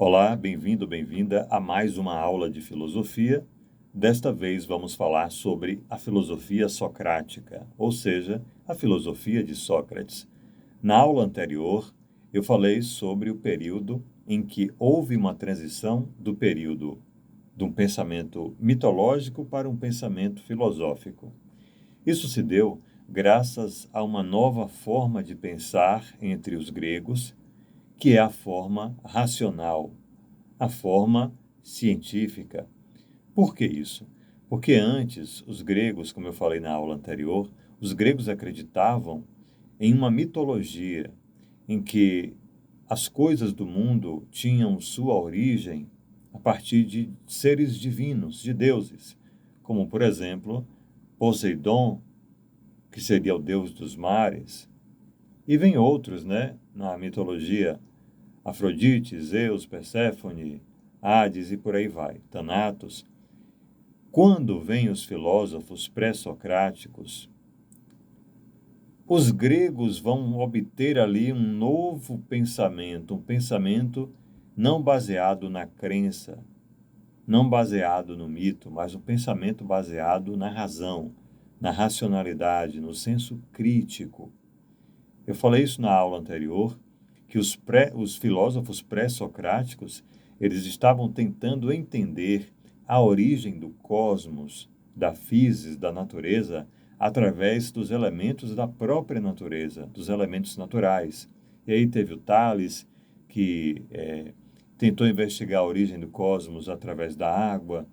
Olá, bem-vindo, bem-vinda a mais uma aula de filosofia. Desta vez vamos falar sobre a filosofia socrática, ou seja, a filosofia de Sócrates. Na aula anterior, eu falei sobre o período em que houve uma transição do período de um pensamento mitológico para um pensamento filosófico. Isso se deu graças a uma nova forma de pensar entre os gregos, que é a forma racional, a forma científica. Por que isso? Porque antes, os gregos, como eu falei na aula anterior, os gregos acreditavam em uma mitologia em que as coisas do mundo tinham sua origem a partir de seres divinos, de deuses, como, por exemplo, Poseidon, que seria o deus dos mares, e vem outros, né, na mitologia, Afrodite, Zeus, Perséfone, Hades e por aí vai, Thanatos. Quando vêm os filósofos pré-socráticos, os gregos vão obter ali um novo pensamento, um pensamento não baseado na crença, não baseado no mito, mas um pensamento baseado na razão, na racionalidade, no senso crítico. Eu falei isso na aula anterior, que os filósofos pré-socráticos, eles estavam tentando entender a origem do cosmos, da physis, da natureza, através dos elementos da própria natureza, dos elementos naturais. E aí teve o Tales, que tentou investigar a origem do cosmos através da água,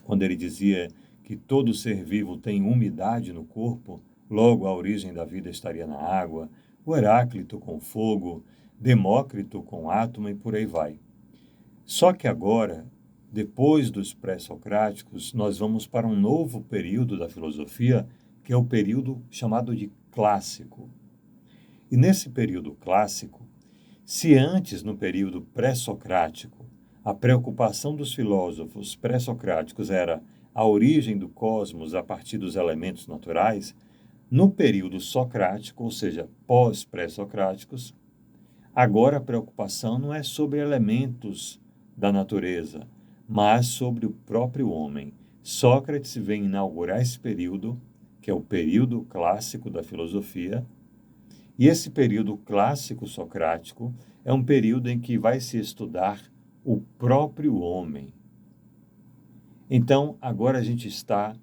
quando ele dizia que todo ser vivo tem umidade no corpo, logo a origem da vida estaria na água, o Heráclito com fogo, Demócrito com átomo e por aí vai. Só que agora, depois dos pré-socráticos, nós vamos para um novo período da filosofia, que é o período chamado de clássico. E nesse período clássico, se antes, no período pré-socrático, a preocupação dos filósofos pré-socráticos era a origem do cosmos a partir dos elementos naturais, no período socrático, ou seja, pós-pré-socráticos, agora a preocupação não é sobre elementos da natureza, mas sobre o próprio homem. Sócrates vem inaugurar esse período, que é o período clássico da filosofia, e esse período clássico socrático é um período em que vai se estudar o próprio homem. Então, agora a gente está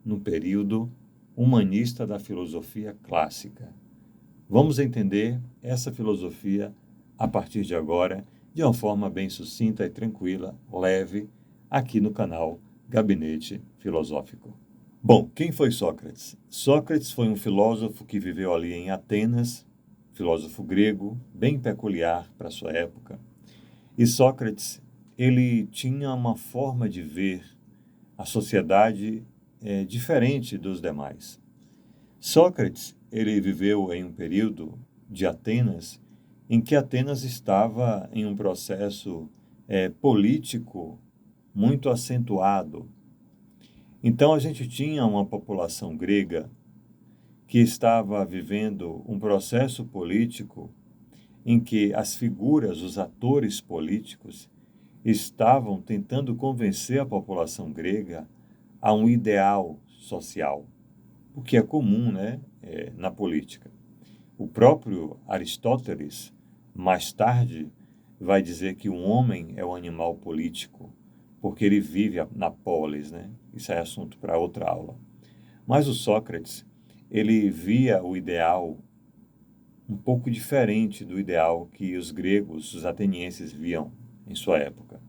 no período humanista da filosofia clássica. Vamos entender essa filosofia a partir de agora, de uma forma bem sucinta e tranquila, leve, aqui no canal Gabinete Filosófico. Bom, quem foi Sócrates? Sócrates foi um filósofo que viveu ali em Atenas, filósofo grego, bem peculiar para sua época. E Sócrates, ele tinha uma forma de ver a sociedade diferente dos demais. Sócrates, ele viveu em um período de Atenas em que Atenas estava em um processo político muito acentuado. Então, a gente tinha uma população grega que estava vivendo um processo político em que as figuras, os atores políticos, estavam tentando convencer a população grega a um ideal social, o que é comum, né, na política. O próprio Aristóteles, mais tarde, vai dizer que o homem é o animal político, porque ele vive na polis, né? Isso é assunto para outra aula. Mas o Sócrates, ele via o ideal um pouco diferente do ideal que os gregos, os atenienses viam em sua época.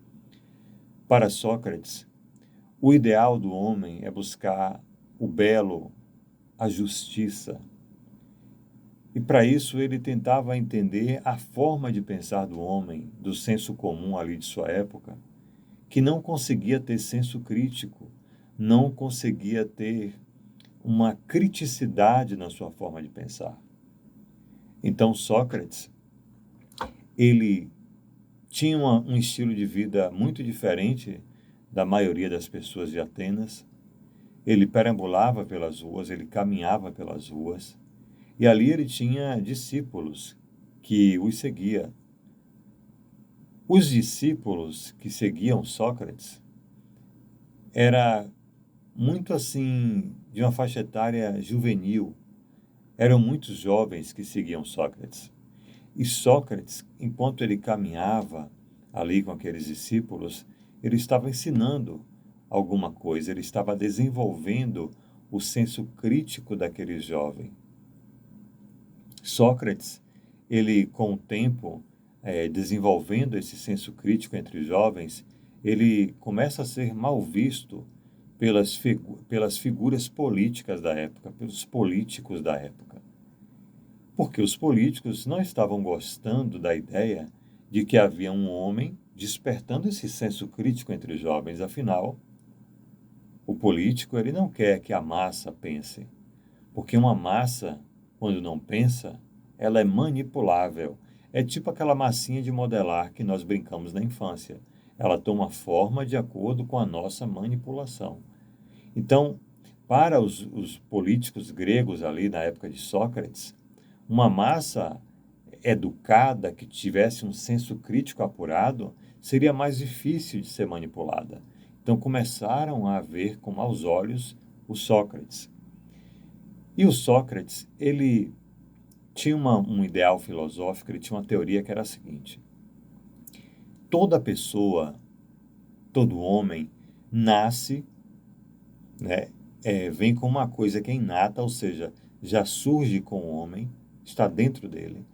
Para Sócrates, o ideal do homem é buscar o belo, a justiça. E para isso ele tentava entender a forma de pensar do homem, do senso comum ali de sua época, que não conseguia ter senso crítico, não conseguia ter uma criticidade na sua forma de pensar. Então Sócrates, ele tinha um estilo de vida muito diferente da maioria das pessoas de Atenas. Ele perambulava pelas ruas, ele caminhava pelas ruas, e ali ele tinha discípulos que os seguia. Os discípulos que seguiam Sócrates era muito assim, de uma faixa etária juvenil. Eram muitos jovens que seguiam Sócrates. E Sócrates, enquanto ele caminhava ali com aqueles discípulos, ele estava ensinando alguma coisa, ele estava desenvolvendo o senso crítico daquele jovem. Sócrates, ele com o tempo, desenvolvendo esse senso crítico entre os jovens, ele começa a ser mal visto pelas figuras políticas da época, pelos políticos da época. Porque os políticos não estavam gostando da ideia de que havia um homem despertando esse senso crítico entre os jovens. Afinal, o político ele não quer que a massa pense, porque uma massa, quando não pensa, ela é manipulável. É tipo aquela massinha de modelar que nós brincamos na infância. Ela toma forma de acordo com a nossa manipulação. Então, para os políticos gregos ali na época de Sócrates, uma massa educada que tivesse um senso crítico apurado seria mais difícil de ser manipulada. Então começaram a ver com maus olhos o Sócrates. E o Sócrates, ele tinha um ideal filosófico, ele tinha uma teoria que era a seguinte: toda pessoa, todo homem, nasce, né, vem com uma coisa que é inata, ou seja, já surge com o homem, está dentro dele,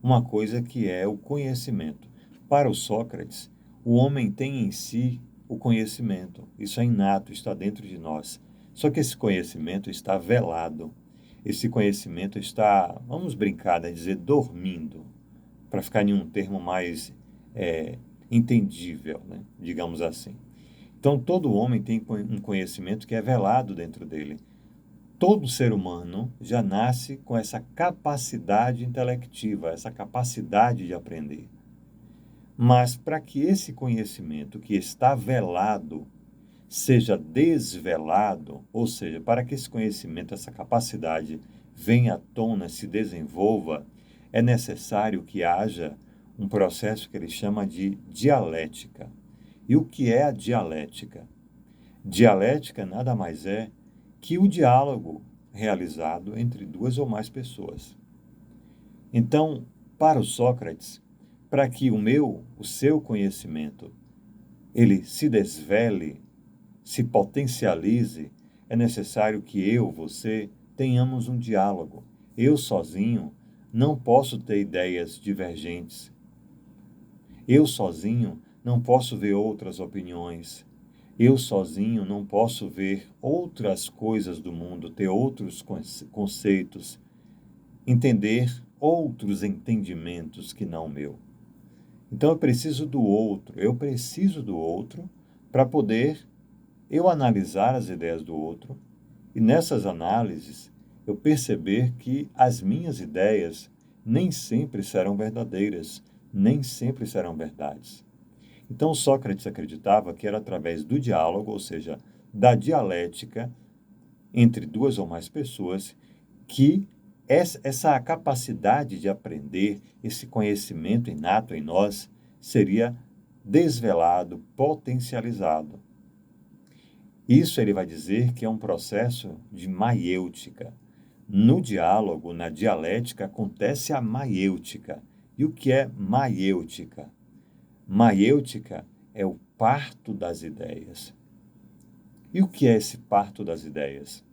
uma coisa que é o conhecimento. Para o Sócrates, o homem tem em si o conhecimento, isso é inato, está dentro de nós. Só que esse conhecimento está velado, esse conhecimento está, vamos brincar, né, dizer, dormindo, para ficar em um termo mais entendível, né, digamos assim. Então, todo homem tem um conhecimento que é velado dentro dele. Todo ser humano já nasce com essa capacidade intelectiva, essa capacidade de aprender. Mas para que esse conhecimento que está velado seja desvelado, ou seja, para que esse conhecimento, essa capacidade venha à tona, se desenvolva, é necessário que haja um processo que ele chama de dialética. E o que é a dialética? Dialética nada mais é que o diálogo realizado entre duas ou mais pessoas. Então, para o Sócrates, para que o seu conhecimento, ele se desvele, se potencialize, é necessário que eu, você, tenhamos um diálogo. Eu sozinho não posso ter ideias divergentes. Eu sozinho não posso ver outras opiniões. Eu sozinho não posso ver outras coisas do mundo, ter outros conceitos, entender outros entendimentos que não o meu. Então eu preciso do outro para poder eu analisar as ideias do outro e nessas análises eu perceber que as minhas ideias nem sempre serão verdadeiras, nem sempre serão verdades. Então, Sócrates acreditava que era através do diálogo, ou seja, da dialética entre duas ou mais pessoas, que essa capacidade de aprender, esse conhecimento inato em nós, seria desvelado, potencializado. Isso ele vai dizer que é um processo de maiêutica. No diálogo, na dialética, acontece a maiêutica. E o que é maiêutica? Maiêutica é o parto das ideias. E o que é esse parto das ideias?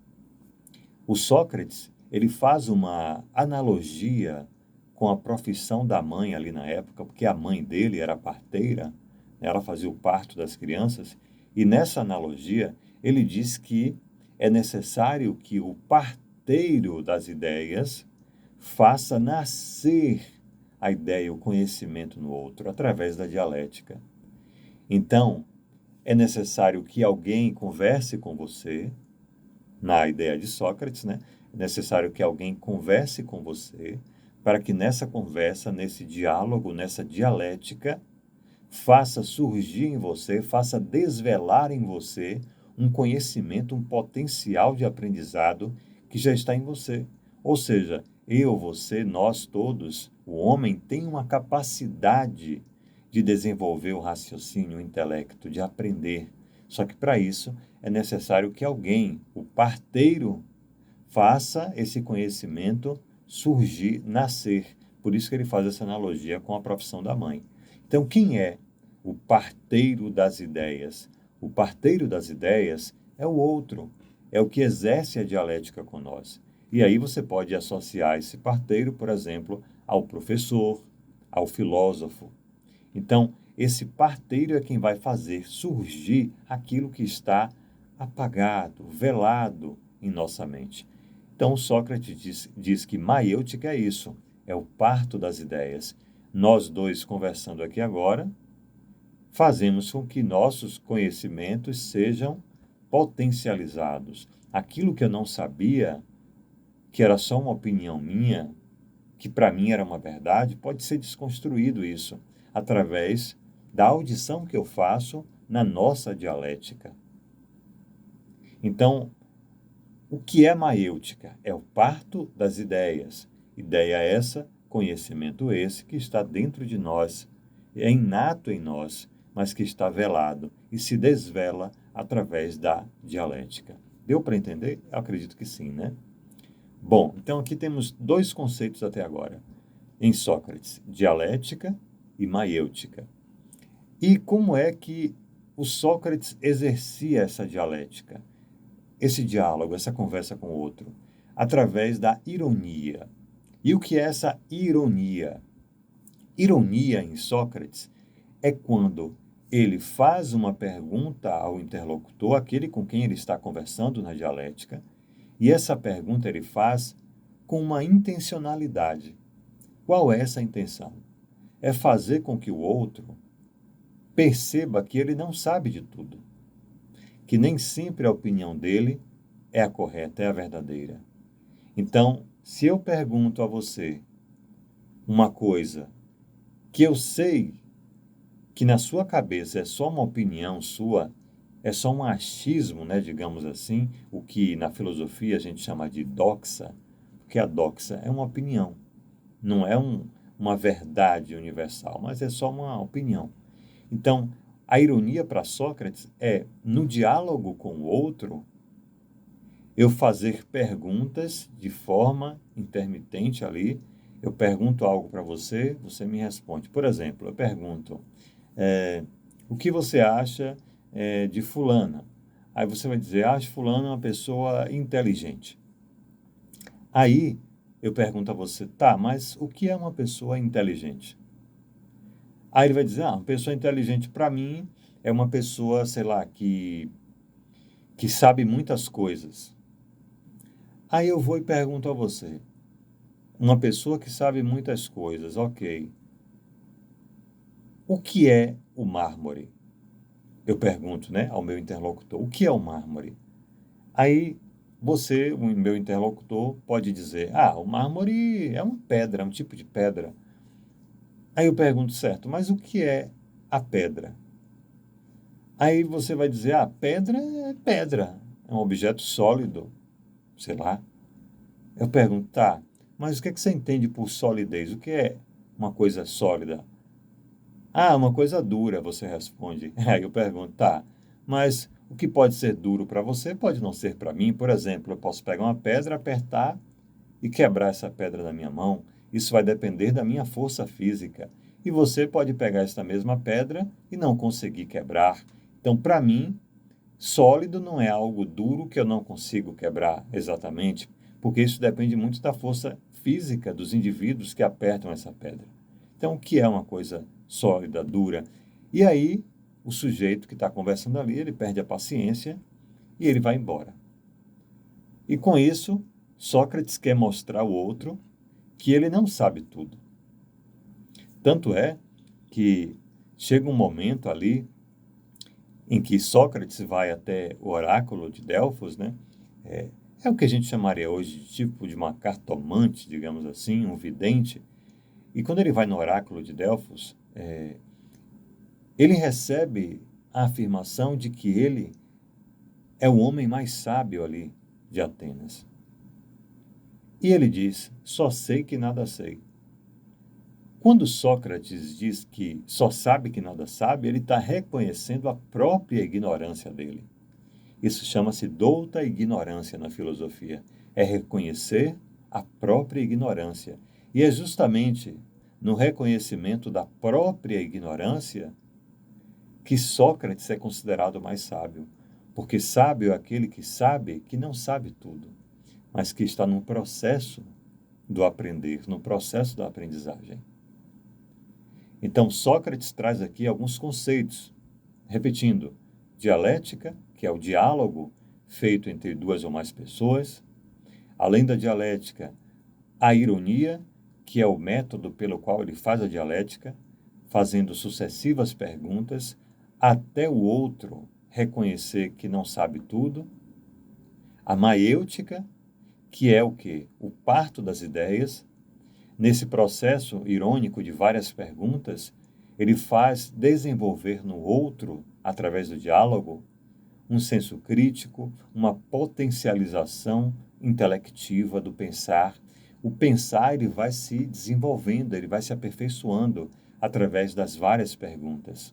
O Sócrates, ele faz uma analogia com a profissão da mãe ali na época, porque a mãe dele era parteira, ela fazia o parto das crianças, e nessa analogia ele diz que é necessário que o parteiro das ideias faça nascer a ideia, o conhecimento no outro, através da dialética. Então, é necessário que alguém converse com você, na ideia de Sócrates, né? É necessário que alguém converse com você, para que nessa conversa, nesse diálogo, nessa dialética, faça surgir em você, faça desvelar em você um conhecimento, um potencial de aprendizado que já está em você. Ou seja, eu, você, nós todos, o homem tem uma capacidade de desenvolver o raciocínio, o intelecto, de aprender. Só que para isso é necessário que alguém, o parteiro, faça esse conhecimento surgir, nascer. Por isso que ele faz essa analogia com a profissão da mãe. Então, quem é o parteiro das ideias? O parteiro das ideias é o outro, é o que exerce a dialética com nós. E aí você pode associar esse parteiro, por exemplo, ao professor, ao filósofo. Então, esse parteiro é quem vai fazer surgir aquilo que está apagado, velado em nossa mente. Então, Sócrates diz que maiêutica é isso, é o parto das ideias. Nós dois conversando aqui agora, fazemos com que nossos conhecimentos sejam potencializados. Aquilo que eu não sabia, que era só uma opinião minha, que para mim era uma verdade, pode ser desconstruído isso, através da audição que eu faço na nossa dialética. Então, o que é maiêutica? É o parto das ideias. Ideia essa, conhecimento esse que está dentro de nós, é inato em nós, mas que está velado e se desvela através da dialética. Deu para entender? Eu acredito que sim, né? Bom, então aqui temos dois conceitos até agora. Em Sócrates, dialética e maiêutica. E como é que o Sócrates exercia essa dialética, esse diálogo, essa conversa com o outro? Através da ironia. E o que é essa ironia? Ironia em Sócrates é quando ele faz uma pergunta ao interlocutor, aquele com quem ele está conversando na dialética, e essa pergunta ele faz com uma intencionalidade. Qual é essa intenção? É fazer com que o outro perceba que ele não sabe de tudo, que nem sempre a opinião dele é a correta, é a verdadeira. Então, se eu pergunto a você uma coisa que eu sei que na sua cabeça é só uma opinião sua, é só um achismo, né, digamos assim, o que na filosofia a gente chama de doxa, porque a doxa é uma opinião, não é uma verdade universal, mas é só uma opinião. Então, a ironia para Sócrates é, no diálogo com o outro, eu fazer perguntas de forma intermitente ali. Eu pergunto algo para você, você me responde. Por exemplo, eu pergunto, o que você acha de fulana? Aí você vai dizer, acho fulana uma pessoa inteligente. Aí eu pergunto a você, tá, mas o que é uma pessoa inteligente? Aí ele vai dizer, uma pessoa inteligente para mim é uma pessoa, sei lá, que sabe muitas coisas. Aí eu vou e pergunto a você, uma pessoa que sabe muitas coisas, ok. O que é o mármore? Eu pergunto, né, ao meu interlocutor, o que é o mármore? Aí você, o meu interlocutor, pode dizer, o mármore é uma pedra, é um tipo de pedra. Aí eu pergunto, certo, mas o que é a pedra? Aí você vai dizer, pedra, é um objeto sólido, sei lá. Eu pergunto, tá, mas o que é que você entende por solidez? O que é uma coisa sólida? Uma coisa dura, você responde. Aí eu pergunto, tá, mas o que pode ser duro para você pode não ser para mim. Por exemplo, eu posso pegar uma pedra, apertar e quebrar essa pedra na minha mão. Isso vai depender da minha força física. E você pode pegar esta mesma pedra e não conseguir quebrar. Então, para mim, sólido não é algo duro que eu não consigo quebrar exatamente, porque isso depende muito da força física dos indivíduos que apertam essa pedra. Então, o que é uma coisa sólida, dura? E aí, o sujeito que está conversando ali, ele perde a paciência e ele vai embora. E com isso, Sócrates quer mostrar ao outro que ele não sabe tudo. Tanto é que chega um momento ali em que Sócrates vai até o oráculo de Delfos, né? É o que a gente chamaria hoje de tipo de uma cartomante, digamos assim, um vidente. E quando ele vai no oráculo de Delfos, ele recebe a afirmação de que ele é o homem mais sábio ali de Atenas. E ele diz, só sei que nada sei. Quando Sócrates diz que só sabe que nada sabe, ele está reconhecendo a própria ignorância dele. Isso chama-se douta ignorância na filosofia. É reconhecer a própria ignorância. E é justamente no reconhecimento da própria ignorância que Sócrates é considerado mais sábio. Porque sábio é aquele que sabe que não sabe tudo, mas que está no processo do aprender, no processo da aprendizagem. Então, Sócrates traz aqui alguns conceitos, repetindo, dialética, que é o diálogo feito entre duas ou mais pessoas. Além da dialética, a ironia, que é o método pelo qual ele faz a dialética, fazendo sucessivas perguntas, até o outro reconhecer que não sabe tudo. A maiêutica, que é o quê? O parto das ideias. Nesse processo irônico de várias perguntas, ele faz desenvolver no outro, através do diálogo, um senso crítico, uma potencialização intelectiva do pensar. O pensar ele vai se desenvolvendo, ele vai se aperfeiçoando através das várias perguntas.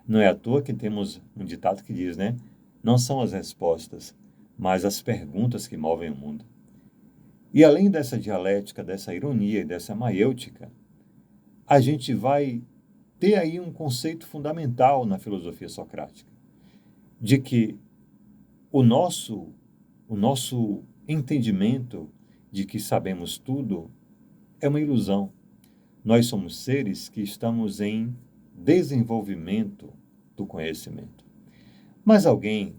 Não é à toa que temos um ditado que diz, né? Não são as respostas, mas as perguntas que movem o mundo. E além dessa dialética, dessa ironia e dessa maiêutica, a gente vai ter aí um conceito fundamental na filosofia socrática, de que o nosso entendimento de que sabemos tudo é uma ilusão. Nós somos seres que estamos em desenvolvimento do conhecimento. Mas alguém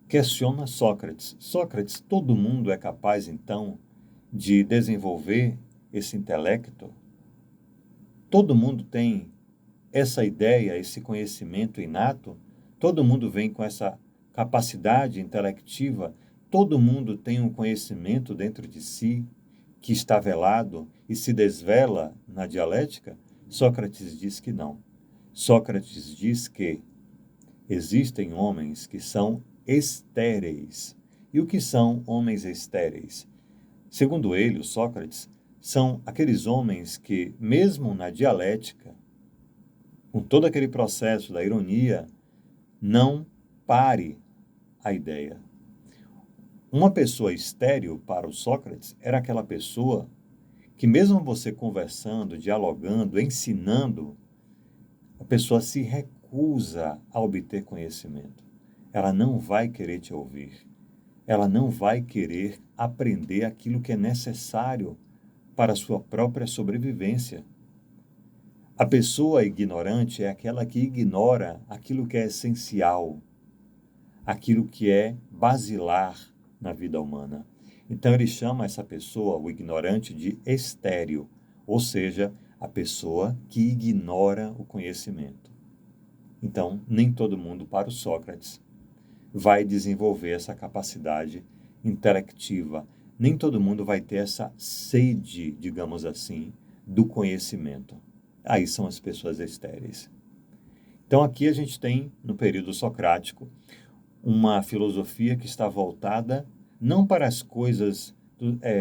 questiona Sócrates. Sócrates, todo mundo é capaz, então, de desenvolver esse intelecto? Todo mundo tem essa ideia, esse conhecimento inato? Todo mundo vem com essa capacidade intelectiva? Todo mundo tem um conhecimento dentro de si que está velado e se desvela na dialética? Sócrates diz que não. Sócrates diz que existem homens que são estéreis. E o que são homens estéreis? Segundo ele, o Sócrates, são aqueles homens que, mesmo na dialética, com todo aquele processo da ironia, não pare a ideia. Uma pessoa estéril para o Sócrates era aquela pessoa que, mesmo você conversando, dialogando, ensinando, a pessoa se recusa a obter conhecimento. Ela não vai querer te ouvir. Ela não vai querer aprender aquilo que é necessário para a sua própria sobrevivência. A pessoa ignorante é aquela que ignora aquilo que é essencial, aquilo que é basilar na vida humana. Então ele chama essa pessoa, o ignorante, de estéril, ou seja, a pessoa que ignora o conhecimento. Então, nem todo mundo, para o Sócrates, vai desenvolver essa capacidade intelectiva. Nem todo mundo vai ter essa sede, digamos assim, do conhecimento. Aí são as pessoas estéreis. Então, aqui a gente tem, no período socrático, uma filosofia que está voltada não para as coisas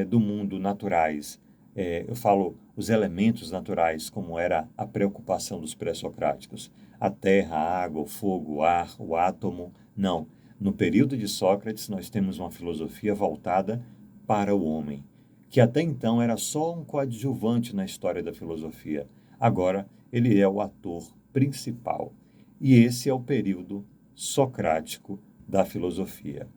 do mundo naturais. Eu falo os elementos naturais, como era a preocupação dos pré-socráticos. A terra, a água, o fogo, o ar, o átomo. Não. No período de Sócrates, nós temos uma filosofia voltada para o homem, que até então era só um coadjuvante na história da filosofia. Agora, ele é o ator principal. E esse é o período socrático da filosofia.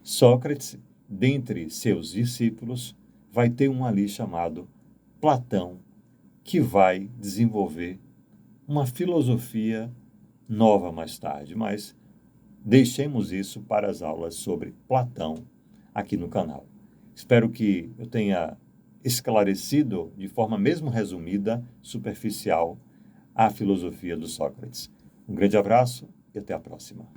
Sócrates, dentre seus discípulos, vai ter um ali chamado Platão, que vai desenvolver uma filosofia nova mais tarde, mas deixemos isso para as aulas sobre Platão aqui no canal. Espero que eu tenha esclarecido, de forma mesmo resumida, superficial, a filosofia do Sócrates. Um grande abraço e até a próxima.